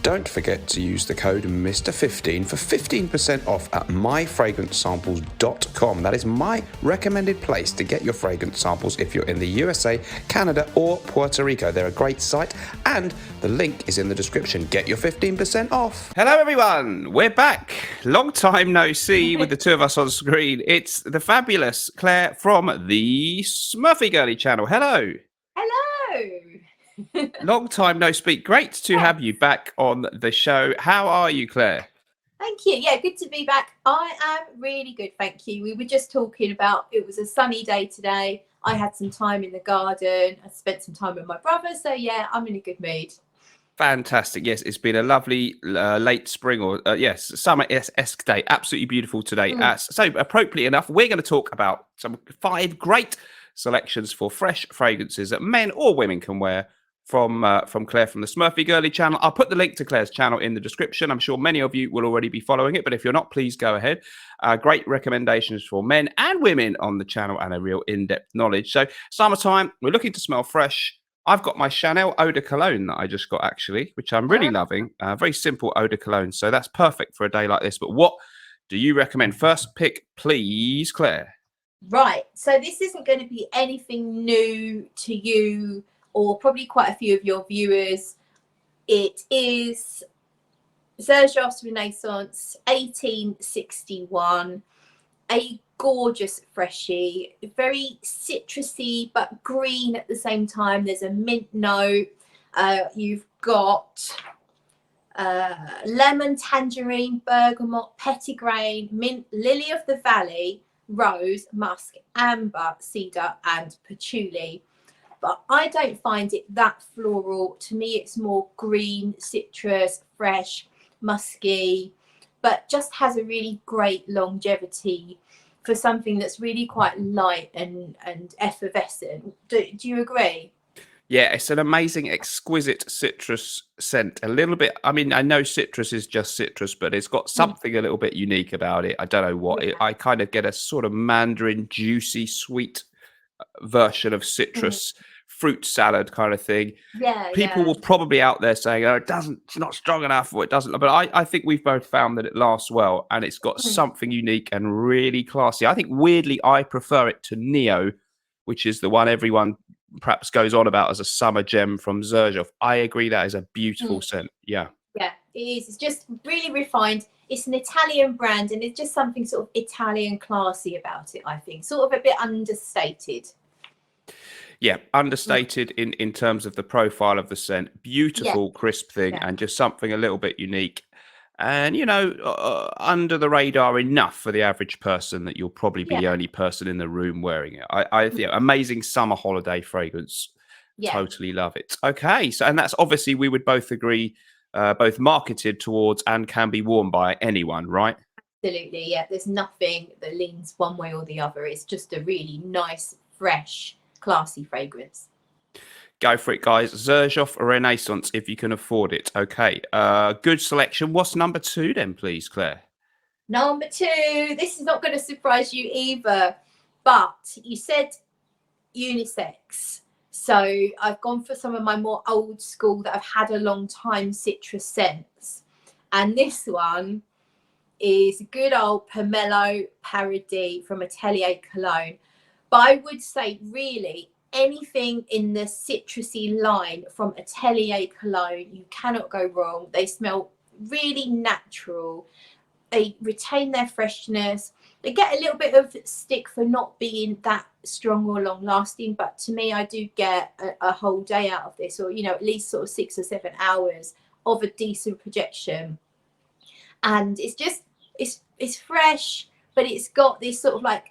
Don't forget to use the code MR15 for 15% off at myfragrancesamples.com. That is my recommended place to get your fragrance samples if you're in the USA, Canada, or Puerto Rico. They're a great site, and the link is in the description. Get your 15% off. Hello, everyone. We're back. Long time no see with the two of us on screen. It's the fabulous Claire from the Smurfy Girly channel. Hello. Hello. Long time no speak. Great to have you back on the show. How are you, Claire? Thank you. Yeah, good to be back. I am really good, thank you. We were just talking about, it was a sunny day today. I had some time in the garden. I spent some time with my brother. So yeah, I'm in a good mood. Fantastic. Yes, it's been a lovely late spring or summer-esque day. Absolutely beautiful today. So appropriately enough, we're going to talk about some 5 great selections for fresh fragrances that men or women can wear from Claire from the Smurfy Girly channel. I'll put the link to Claire's channel in the description. I'm sure many of you will already be following it, but if you're not, please go ahead. Great recommendations for men and women on the channel and a real in-depth knowledge. So summertime, we're looking to smell fresh. I've got my Chanel Eau de Cologne that I just got, actually, which I'm really loving. Very simple Eau de Cologne, so that's perfect for a day like this. But what do you recommend? First pick, please, Claire. Right. So this isn't going to be anything new to you or probably quite a few of your viewers. It is Versace Renaissance 1861. A gorgeous freshie, very citrusy but green at the same time. There's a mint note. You've got lemon, tangerine, bergamot, petitgrain, mint, lily of the valley, rose, musk, amber, cedar, and patchouli. But I don't find it that floral. To me, it's more green, citrus, fresh, musky, but just has a really great longevity for something that's really quite light and effervescent. Do you agree? Yeah, it's an amazing, exquisite citrus scent. A little bit, I mean, I know citrus is just citrus, but it's got something a little bit unique about it. I don't know what. I kind of get a sort of mandarin, juicy, sweet version of citrus fruit salad kind of thing. People will probably out there saying, oh, it's not strong enough, or it doesn't. But I think we've both found that it lasts well, and it's got something unique and really classy. I think, weirdly, I prefer it to Neo, which is the one everyone perhaps goes on about as a summer gem from Xerjoff. I agree, that is a beautiful scent. Yeah. Yeah, it is. It's just really refined. It's an Italian brand, and it's just something sort of Italian classy about it, I think. Sort of a bit understated. Yeah, understated in terms of the profile of the scent. Beautiful, crisp thing, and just something a little bit unique. And, you know, under the radar enough for the average person that you'll probably be the only person in the room wearing it. I think amazing summer holiday fragrance. Totally love it. Okay, so, and that's obviously, we would both agree, both marketed towards and can be worn by anyone, right? Absolutely, yeah. There's nothing that leans one way or the other. It's just a really nice, fresh, classy fragrance. Go for it, guys. Xerjoff Renaissance, if you can afford it. Okay, good selection. What's number 2 then, please, Claire? Number 2, this is not going to surprise you either, but you said unisex. So I've gone for some of my more old school that I've had a long time citrus scents. And this one is good old Pomelo Paradis from Atelier Cologne. But I would say, really, anything in the citrusy line from Atelier Cologne, you cannot go wrong. They smell really natural. They retain their freshness. They get a little bit of stick for not being that strong or long lasting, but to me, I do get a whole day out of this, or, you know, at least sort of 6 or 7 hours of a decent projection. And it's just, it's fresh, but it's got this sort of like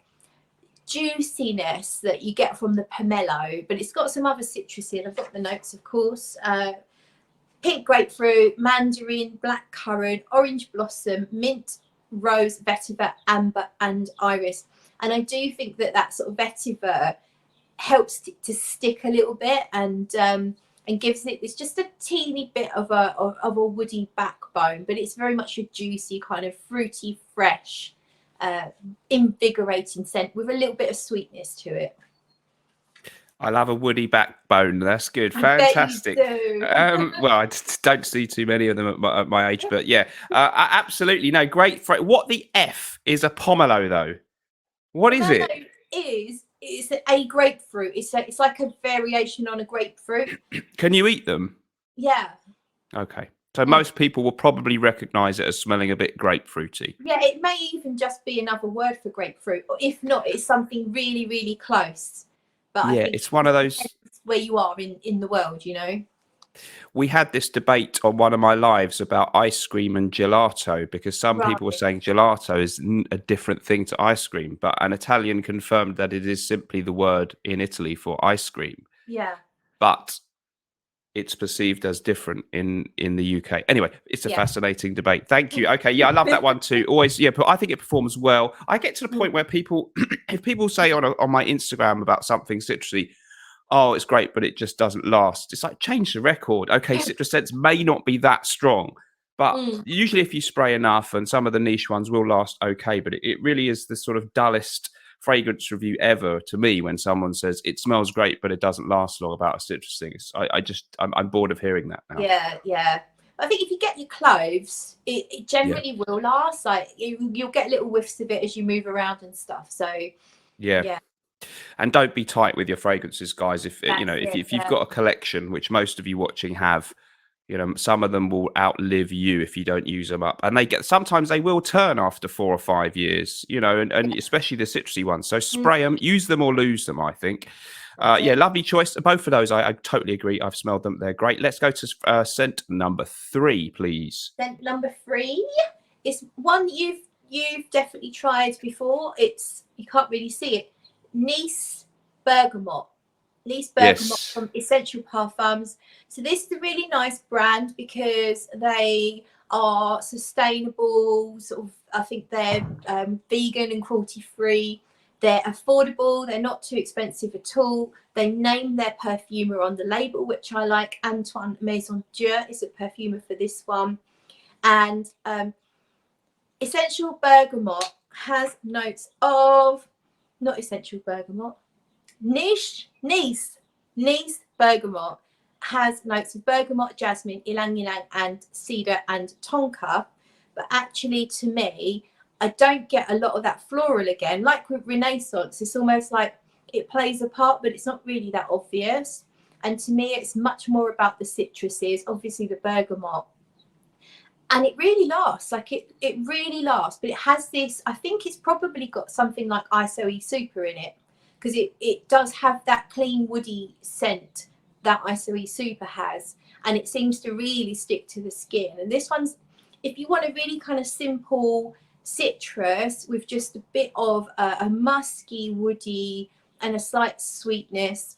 juiciness that you get from the pomelo, but it's got some other citrusy, and I've got the notes, of course. Pink grapefruit, mandarin, blackcurrant, orange blossom, mint, rose, vetiver, amber, and iris. And I do think that that sort of vetiver helps to stick a little bit, and gives it's just a teeny bit of a woody backbone, but it's very much a juicy kind of fruity, fresh, invigorating scent with a little bit of sweetness to it. I love a woody backbone. That's good. I bet you Fantastic. do. Well, I don't see too many of them at my age, but yeah, absolutely. No, great. What the F is a pomelo, though? What is Pomelo it? is a grapefruit. It's like a variation on a grapefruit. Can you eat them? Yeah. Okay. So Mm. most people will probably recognize it as smelling a bit grapefruity. Yeah, it may even just be another word for grapefruit, or if not, it's something really, really close. But I Yeah, think it's one of those. depends where you are in the world, you know. We had this debate on one of my lives about ice cream and gelato because some Right. people were saying gelato is a different thing to ice cream, but an Italian confirmed that it is simply the word in Italy for ice cream. Yeah. But it's perceived as different in the UK. Anyway, it's a Yeah. fascinating debate. Thank you. Okay, yeah, I love that one too. Always, yeah, but I think it performs well. I get to the point where people, if people say on my Instagram about something citrusy, oh, it's great, but it just doesn't last. It's like, change the record. Okay, citrus scents may not be that strong, but Mm. usually if you spray enough, and some of the niche ones will last okay, but it really is the sort of dullest fragrance review ever to me when someone says it smells great, but it doesn't last long about a citrus thing. I'm bored of hearing that now. Yeah, yeah. I think if you get your cloves, it generally will last. Like you'll get little whiffs of it as you move around and stuff. So Yeah. And don't be tight with your fragrances, guys. If that's you know, if you've yeah. got a collection, which most of you watching have, you know, some of them will outlive you if you don't use them up, and sometimes they will turn after 4 or 5 years, you know, and especially the citrusy ones. So spray them, use them or lose them, I think. Yeah, lovely choice. Both of those, I totally agree. I've smelled them; they're great. Let's go to scent number 3, please. Scent number 3 is one you've definitely tried before. It's you can't really see it. Nice bergamot. Nice bergamot Yes. from Essential Parfums. So this is a really nice brand because they are sustainable. Sort of, I think they're vegan and cruelty free. They're affordable. They're not too expensive at all. They name their perfumer on the label, which I like. Antoine Maison Dieu is a perfumer for this one. And Essential Bergamot has notes of, not Essential Bergamot, Nice Bergamot has notes of bergamot, jasmine, ylang ylang, and cedar and tonka. But actually, to me, I don't get a lot of that floral again. Like with Renaissance, it's almost like it plays a part, but it's not really that obvious. And to me, it's much more about the citruses, obviously the bergamot. And it really lasts, like it really lasts. But it has this, I think it's probably got something like ISOE Super in it, because it does have that clean woody scent that ISOE Super has, and it seems to really stick to the skin. And this one's, if you want a really kind of simple citrus with just a bit of a musky, woody, and a slight sweetness.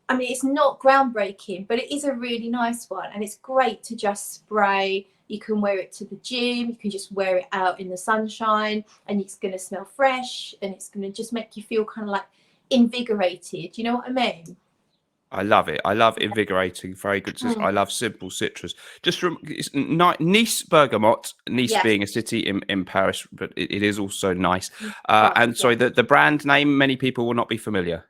I mean, it's not groundbreaking, but it is a really nice one, and it's great to just spray. You can wear it to the gym, you can just wear it out in the sunshine, and it's going to smell fresh, and it's going to just make you feel kind of like invigorated. You know what I mean? I love it. I love invigorating fragrances. I love simple citrus. Just it's Nice bergamot, Nice being a city in Paris, but it is also nice. And sorry, the brand name, many people will not be familiar.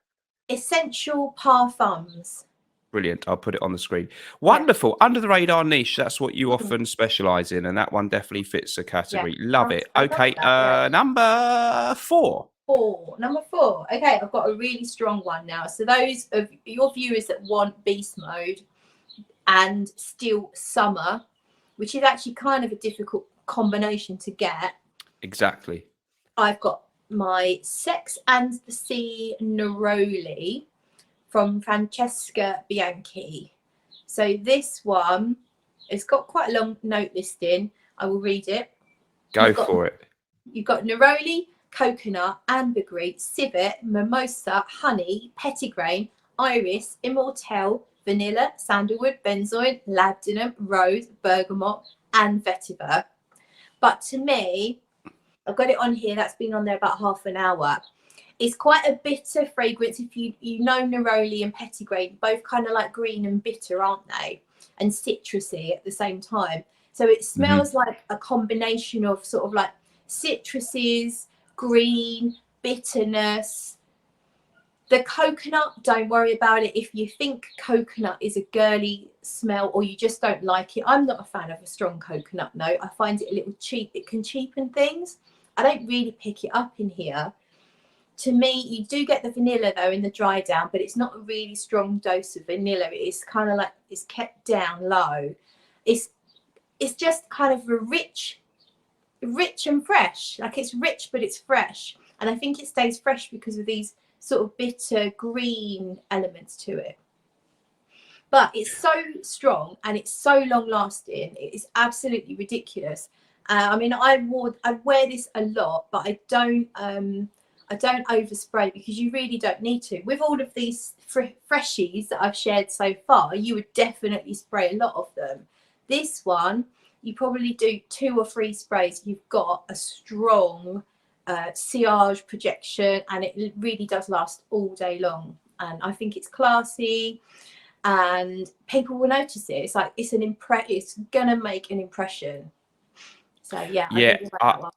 Essential Parfums. Brilliant. I'll put it on the screen. Wonderful. Under the radar niche. That's what you often specialize in. And that one definitely fits the category. Love it. Okay. Number 4. Number 4. Okay, I've got a really strong one now. So those of your viewers that want beast mode and still summer, which is actually kind of a difficult combination to get. Exactly. I've got my Sex and the Sea Neroli from Francesca Bianchi. So this one, it's got quite a long note listing. I will read it. Go for it. You've got neroli, coconut, ambergris, civet, mimosa, honey, petitgrain, iris, immortelle, vanilla, sandalwood, benzoin, labdanum, rose, bergamot, and vetiver. But to me, I've got it on here. That's been on there about half an hour. It's quite a bitter fragrance. If you know neroli and petitgrain, both kind of like green and bitter, aren't they? And citrusy at the same time. So it smells like a combination of sort of like citruses, green, bitterness. The coconut, don't worry about it. If you think coconut is a girly smell or you just don't like it, I'm not a fan of a strong coconut note. I find it a little cheap. It can cheapen things. I don't really pick it up in here. To me, you do get the vanilla though in the dry down, but it's not a really strong dose of vanilla. It's kind of like it's kept down low. It's just kind of a rich and fresh. Like it's rich, but it's fresh. And I think it stays fresh because of these sort of bitter green elements to it. But it's so strong and it's so long lasting. It is absolutely ridiculous. I mean, I wear this a lot, but I don't overspray because you really don't need to. With all of these freshies that I've shared so far, you would definitely spray a lot of them. This one, you probably do 2 or 3 sprays. You've got a strong sillage projection, and it really does last all day long. And I think it's classy, and people will notice it. It's like it's gonna make an impression. So yeah, I really like that one.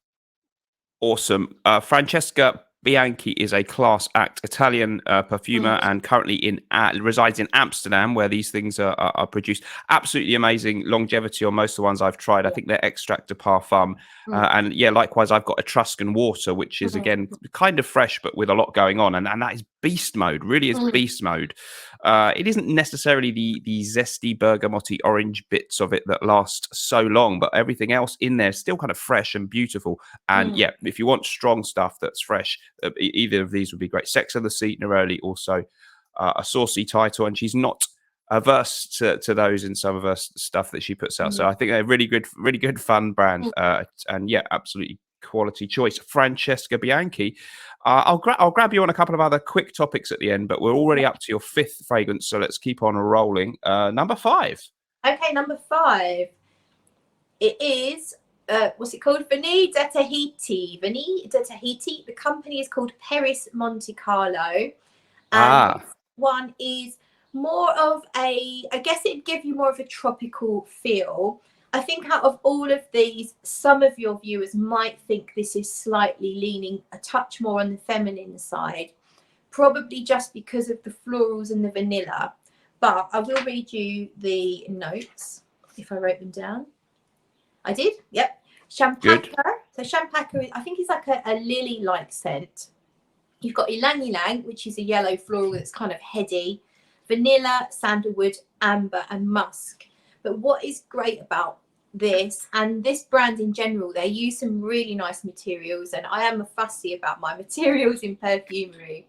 Awesome. Francesca Bianchi is a class act Italian perfumer and currently resides in Amsterdam, where these things are produced. Absolutely amazing longevity on most of the ones I've tried. I think they're extract de parfum. And yeah, likewise, I've got Etruscan water, which is again kind of fresh, but with a lot going on. And that is beast mode, really is beast mode. It isn't necessarily the zesty bergamotti orange bits of it that last so long, but everything else in there is still kind of fresh and beautiful. And yeah, if you want strong stuff that's fresh, either of these would be great. Sex and the Sea, Neroli, also a saucy title, and she's not averse to those in some of her stuff that she puts out. So I think they're really good fun brand, and yeah, absolutely quality choice. Francesca Bianchi. I'll grab you on a couple of other quick topics at the end, but we're already up to your 5th fragrance, so let's keep on rolling. Number 5. Okay, number 5. It is what's it called? Vanille de Tahiti. Vanille de Tahiti. The company is called Paris Monte Carlo, and this one is more of I guess it'd give you more of a tropical feel. I think out of all of these, some of your viewers might think this is slightly leaning a touch more on the feminine side, probably just because of the florals and the vanilla. But I will read you the notes if I wrote them down. I did, yep. Champaca. So Champaca, I think it's like a lily-like scent. You've got Ylang Ylang, which is a yellow floral that's kind of heady. Vanilla, sandalwood, amber, and musk. But what is great about this, and this brand in general, they use some really nice materials, and I am a fussy about my materials in perfumery.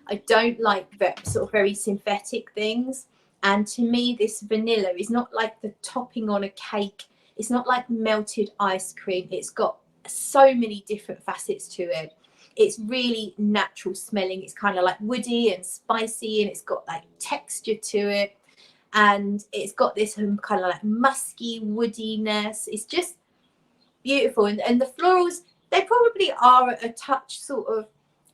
I don't like sort of very synthetic things. And to me, this vanilla is not like the topping on a cake. It's not like melted ice cream. It's got so many different facets to it. It's really natural smelling. It's kind of like woody and spicy, and it's got like texture to it. And it's got this kind of like musky woodiness. It's just beautiful. And the florals, they probably are a touch sort of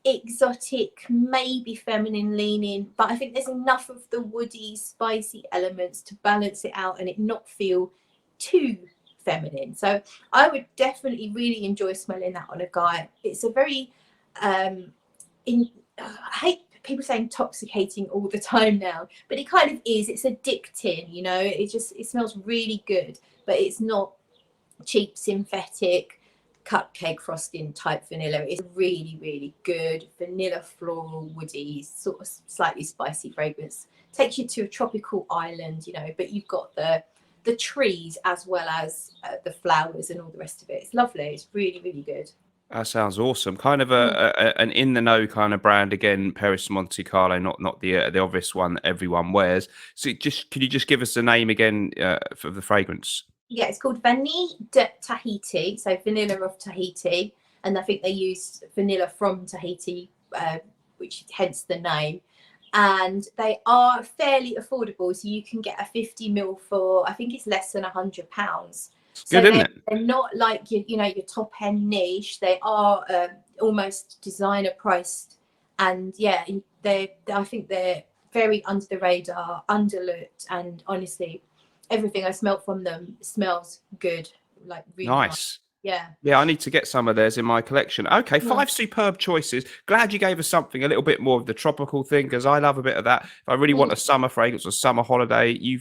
exotic, maybe feminine leaning, but I think there's enough of the woody, spicy elements to balance it out and it not feel too feminine. So I would definitely really enjoy smelling that on a guy. It's a very I hate people say intoxicating all the time now, but it kind of is. It's addicting, you know. It smells really good, but it's not cheap synthetic cupcake frosting type vanilla. It's really, really good vanilla, floral, woody, sort of slightly spicy fragrance. Takes you to a tropical island, you know, but you've got the trees as well as the flowers and all the rest of it. It's lovely. It's really, really good. That sounds awesome. Kind of an in the know kind of brand again. Paris Monte Carlo, not the obvious one that everyone wears. So could you just give us the name again for the fragrance? Yeah, it's called Vanille de Tahiti, so vanilla of Tahiti, and I think they use vanilla from Tahiti, which hence the name. And they are fairly affordable, so you can get a 50ml for, I think it's less than £100. So good, isn't it? They're not like your top end niche. They are almost designer priced, and yeah, I think they're very under the radar, underlooked, and honestly, everything I smelt from them smells good, like really nice. Yeah. Yeah, I need to get some of theirs in my collection. Okay, Mm. 5 superb choices. Glad you gave us something a little bit more of the tropical thing, because I love a bit of that. If I really want a summer fragrance or summer holiday, you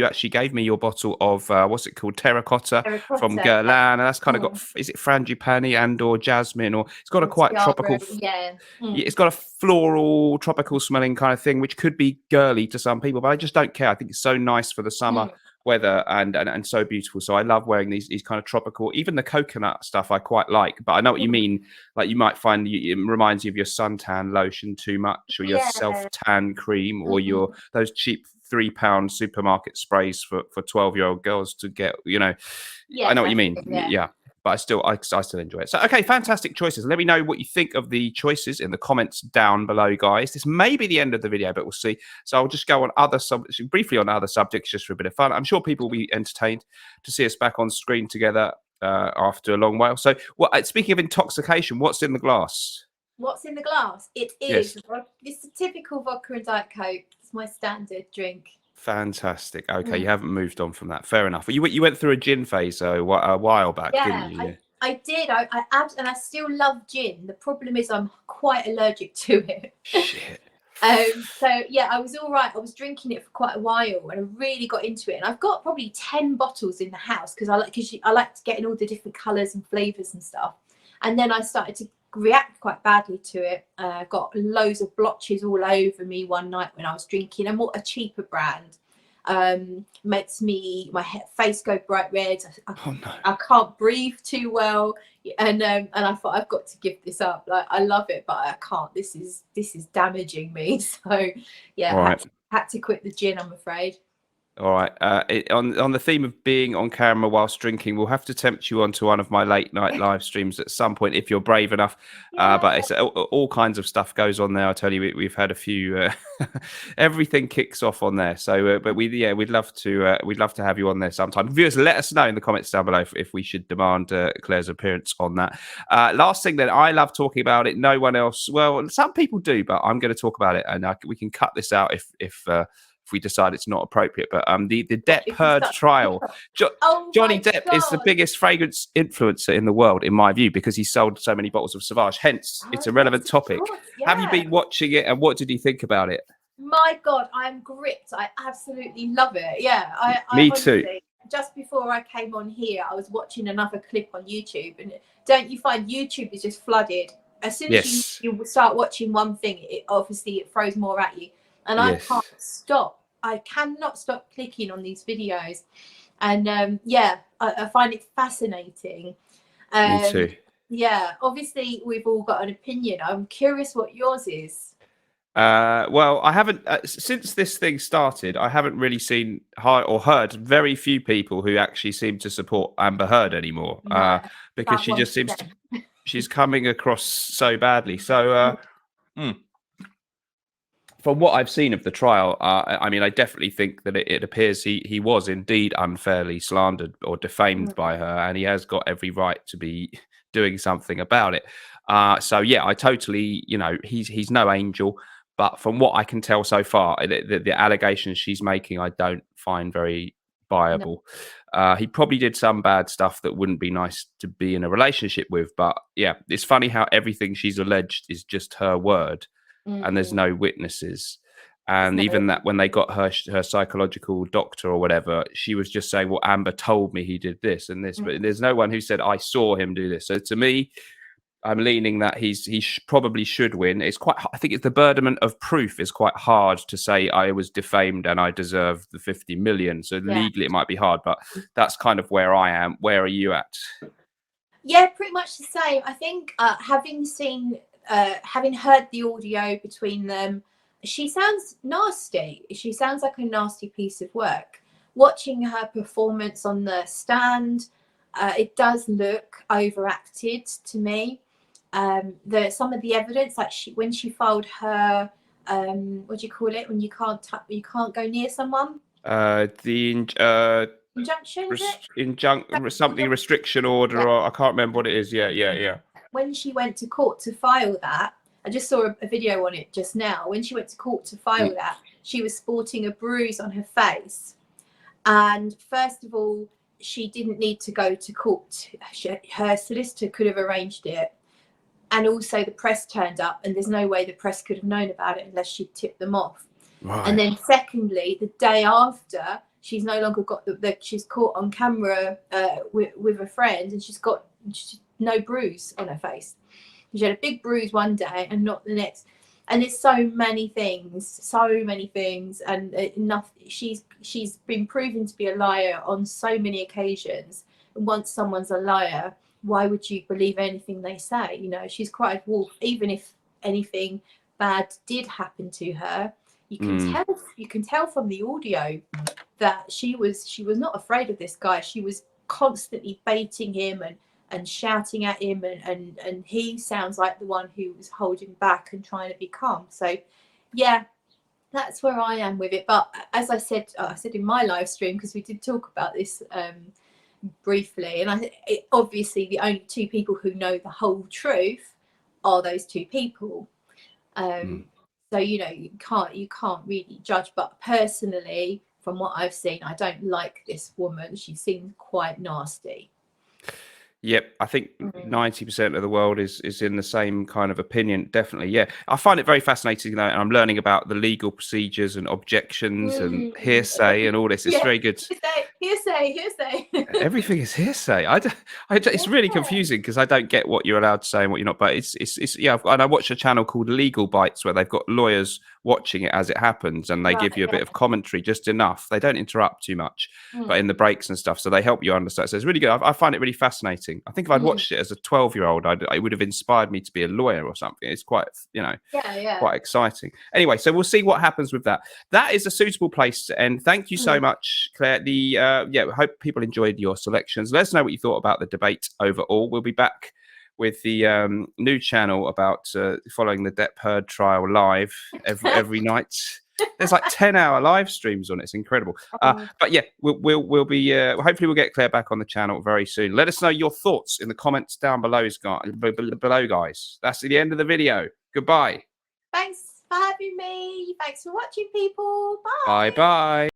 actually gave me your bottle of what's it called, terracotta from Terracotta. Guerlain, and that's kind of got, Mm. is it frangipani and or jasmine, or it's got a Or quite tiara. tropical. Yeah. Yeah, Mm. it's got a floral, tropical smelling kind of thing, which could be girly to some people, but I just don't care. I think it's so nice for the summer Mm. weather and so beautiful. So I love wearing these kind of tropical, even the coconut stuff I quite like. But I know what you Mm. mean. Like, you might find it reminds you of your suntan lotion too much, or your Yeah. self tan cream, or Mm. your those cheap £3 supermarket sprays for 12-year-old girls to get. I Yeah, know what you that's mean. it, yeah. Yeah. But I still enjoy it. So, okay, fantastic choices. Let me know what you think of the choices in the comments down below, guys. This may be the end of the video, but we'll see. So I'll just go on briefly on other subjects, just for a bit of fun. I'm sure people will be entertained to see us back on screen together after a long while. So, speaking of intoxication, what's in the glass? What's in the glass? It Yes. is. It's a typical vodka and Diet Coke. It's my standard drink. Fantastic. Okay, you Mm. haven't moved on from that. Fair enough. You went through a gin phase a while back, didn't Yeah, you? I did. And I still love gin. The problem is I'm quite allergic to it. Shit. So yeah, I was all right. I was drinking it for quite a while, and I really got into it. And I've got probably 10 bottles in the house because I like getting all the different colours and flavours and stuff. And then I started to react quite badly to it. Got loads of blotches all over me one night when I was drinking. And what a cheaper brand makes my face go bright red. Oh no. I can't breathe too well, and I thought I've got to give this up. Like, I love it, but I can't. This is damaging me. So yeah, All right. had to quit the gin, I'm afraid. All right. On the theme of being on camera whilst drinking, we'll have to tempt you onto one of my late night live streams at some point if you're brave enough. Yeah. But it's all kinds of stuff goes on there. I tell you, we've had a few. Everything kicks off on there. So, but we'd love to have you on there sometime. Viewers, let us know in the comments down below if we should demand Claire's appearance on that. Last thing, then, I love talking about it. No one else. Well, some people do, but I'm going to talk about it, and we can cut this out if we decide it's not appropriate. But the Depp Heard trial. Oh, Johnny my Depp is the God. biggest fragrance influencer in the world, in my view, because he sold so many bottles of Sauvage. Hence, it's a Oh, relevant yes, of topic. course, Have you yeah. been watching it, and what did you think about it? My God, I'm gripped. I absolutely love it. Yeah, I Me honestly, too. just before I came on here, I was watching another clip on YouTube, and don't you find YouTube is just flooded? As soon as Yes. you start watching one thing, it throws more at you, and I Yes. can't stop. I cannot stop clicking on these videos, and yeah, I find it fascinating. Me too. Yeah, obviously we've all got an opinion. I'm curious what yours is. Well, I haven't since this thing started. I haven't really seen or heard very few people who actually seem to support Amber Heard anymore. No, Because about she just seems 1%. she's coming across so badly. So, from what I've seen of the trial, I mean, I definitely think that it appears he was indeed unfairly slandered or defamed by her, and he has got every right to be doing something about it. So yeah, I totally, he's no angel, but from what I can tell so far, the allegations she's making, I don't find very No. viable. He probably did some bad stuff that wouldn't be nice to be in a relationship with, but yeah, it's funny how everything she's alleged is just her word, and there's no witnesses. And even that, when they got her psychological doctor or whatever, she was just saying, well, Amber told me he did this and this, but there's no one who said, I saw him do this. So to me, I'm leaning that he probably should win. I think it's the burden of proof is quite hard to say I was defamed and I deserve the 50 million. So Yeah. legally it might be hard, but that's kind of where I am. Where are you at? Yeah, pretty much the same. I think having heard the audio between them, she sounds nasty. She sounds like a nasty piece of work. Watching her performance on the stand, it does look overacted to me. Some of the evidence, like when she filed her, what do you call it when you can't go near someone? Injunction, is it? Something restriction order, Yeah. or I can't remember what it is. Yeah. When she went to court to file that, I just saw a video on it just now. When she went to court to file that, she was sporting a bruise on her face. And first of all, she didn't need to go to court. Her solicitor could have arranged it. And also the press turned up, and there's no way the press could have known about it unless she tipped them off. Right. And then secondly, the day after, she's no longer got she's caught on camera with a friend, and she's got no bruise on her face. She had a big bruise one day and not the next. And there's so many things, and enough. She's been proven to be a liar on so many occasions. And once someone's a liar, why would you believe anything they say? You know, she's cried wolf. Even if anything bad did happen to her, you can tell from the audio that she was not afraid of this guy. She was constantly baiting him and shouting at him, and he sounds like the one who was holding back and trying to be calm. So yeah, that's where I am with it. But as I said in my live stream, because we did talk about this briefly, and obviously the only two people who know the whole truth are those two people. So you know, you can't really judge. But personally, from what I've seen, I don't like this woman. She seems quite nasty. Yep, I think 90% of the world is in the same kind of opinion. Definitely, yeah. I find it very fascinating, and I'm learning about the legal procedures and objections and hearsay and all this. It's very good. Hearsay. Everything is hearsay. It's really confusing because I don't get what you're allowed to say and what you're not. But it's yeah. And I watch a channel called Legal Bites where they've got lawyers watching it as it happens, and they give you a bit of commentary, just enough. They don't interrupt too much, but in the breaks and stuff, so they help you understand. So it's really good. I find it really fascinating. I think if I'd watched it as a 12-year-old, it would have inspired me to be a lawyer or something. It's quite, quite exciting. Anyway, so we'll see what happens with that. That is a suitable place to end. Thank you so much, Claire. I hope people enjoyed your selections. Let us know what you thought about the debate overall. We'll be back with the new channel about following the Depp Heard trial live every night. There's like 10-hour live streams on it. It's incredible. But yeah, we'll be hopefully we'll get Claire back on the channel very soon. Let us know your thoughts in the comments down below, guys. That's the end of the video. Goodbye. Thanks for having me. Thanks for watching, people. Bye. Bye.